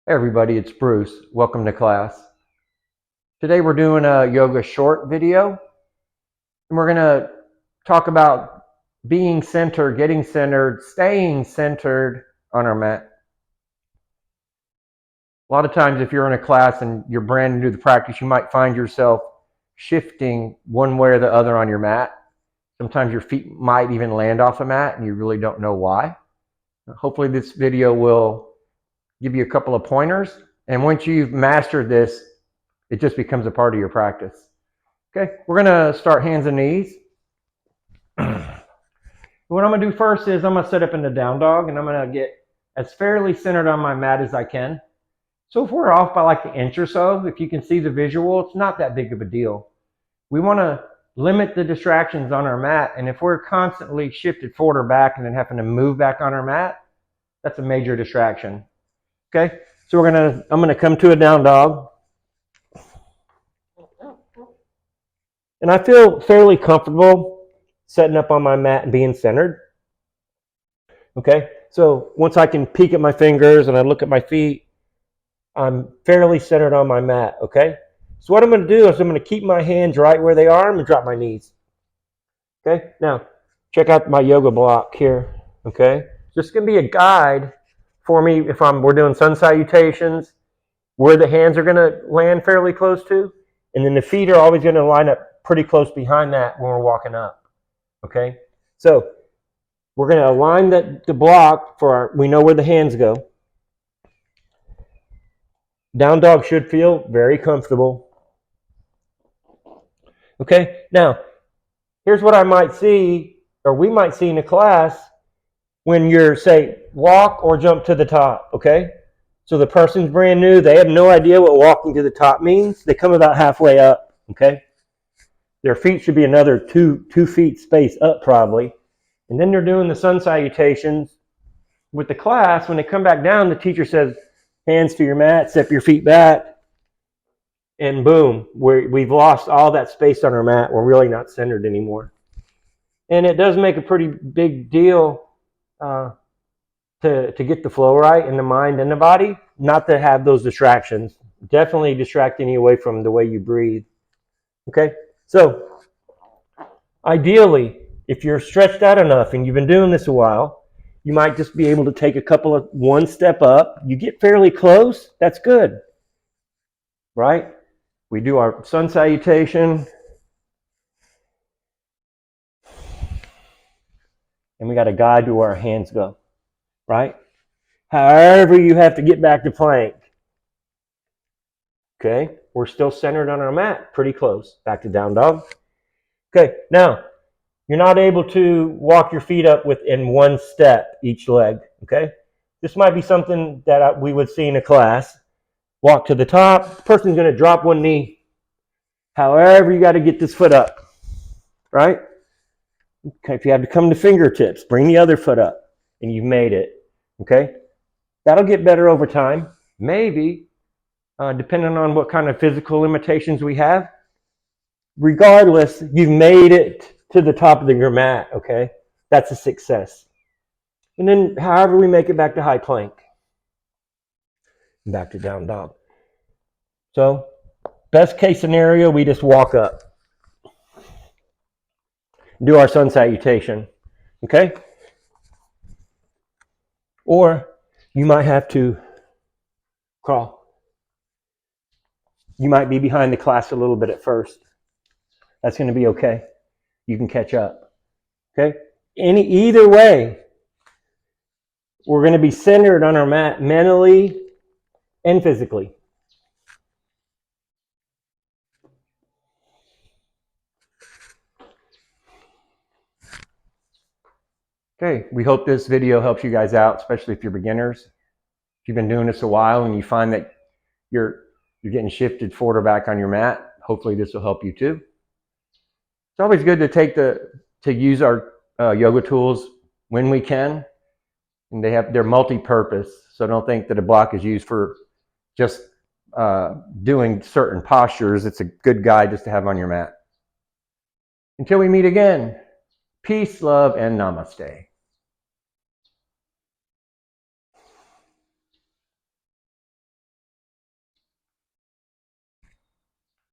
Hey everybody, it's Bruce. Welcome to class. Today we're doing a yoga short video, and we're going to talk about being centered, getting centered, staying centered on our mat. A lot of times if you're in a class and you're brand new to the practice, you might find yourself shifting one way or the other on your mat. Sometimes your feet might even land off the mat and you really don't know why. Hopefully this video will give you a couple of pointers, and once you've mastered this, it just becomes a part of your practice. Okay, we're going to start hands and knees. What I'm going to do first is I'm going to set up in the down dog, and I'm going to get as fairly centered on my mat as I can. So if we're off by like an inch or so, if you can see the visual, it's not that big of a deal. We want to limit the distractions on our mat, and if we're constantly shifted forward or back and then having to move back on our mat, that's a major distraction. Okay, so I'm going to come to a down dog. And I feel fairly comfortable setting up on my mat and being centered. Okay, so once I can peek at my fingers and I look at my feet, I'm fairly centered on my mat. Okay, so what I'm going to do is I'm going to keep my hands right where they are. I'm going to drop my knees. Okay, now check out my yoga block here. Okay, this is going to be a guide for me if we're doing sun salutations, where the hands are going to land fairly close to, and then the feet are always going to line up pretty close behind that when we're walking up. Okay, so we're going to align the block we know where the hands go. Down dog should feel very comfortable. Okay, now here's what I might see, or we might see in a class when you're, say, walk or jump to the top. Okay, so the person's brand new, they have no idea what walking to the top means. They come about halfway up. Okay, their feet should be another two feet space up probably. And then they're doing the sun salutations with the class. When they come back down, the teacher says, hands to your mat, step your feet back. And boom, we've lost all that space on our mat. We're really not centered anymore. And it does make a pretty big deal to get the flow right in the mind and the body, not to have those distractions. Definitely distracting you away from the way you breathe. Okay, so ideally, if you're stretched out enough and you've been doing this a while, you might just be able to take one step up. You get fairly close, that's good, right? We do our sun salutation, and we got a guide to where our hands go, right? However, you have to get back to plank. Okay, we're still centered on our mat, pretty close. Back to down dog. Okay, now, you're not able to walk your feet up in one step each leg, okay? This might be something that we would see in a class. Walk to the top, the person's going to drop one knee. However, you got to get this foot up, right? Okay, if you have to come to fingertips, bring the other foot up, and you've made it, okay? That'll get better over time, maybe, depending on what kind of physical limitations we have. Regardless, you've made it to the top of your mat, okay? That's a success. And then however we make it back to high plank. Back to down dog. So, best case scenario, we just walk up. Do our sun salutation, okay? Or you might have to crawl. You might be behind the class a little bit at first. That's going to be okay. You can catch up. Okay? Either way, we're going to be centered on our mat mentally and physically. Okay, we hope this video helps you guys out, especially if you're beginners. If you've been doing this a while and you find that you're getting shifted forward or back on your mat, hopefully this will help you too. It's always good to use our yoga tools when we can, and they're multi-purpose. So don't think that a block is used for just doing certain postures. It's a good guide just to have on your mat. Until we meet again, peace, love, and namaste.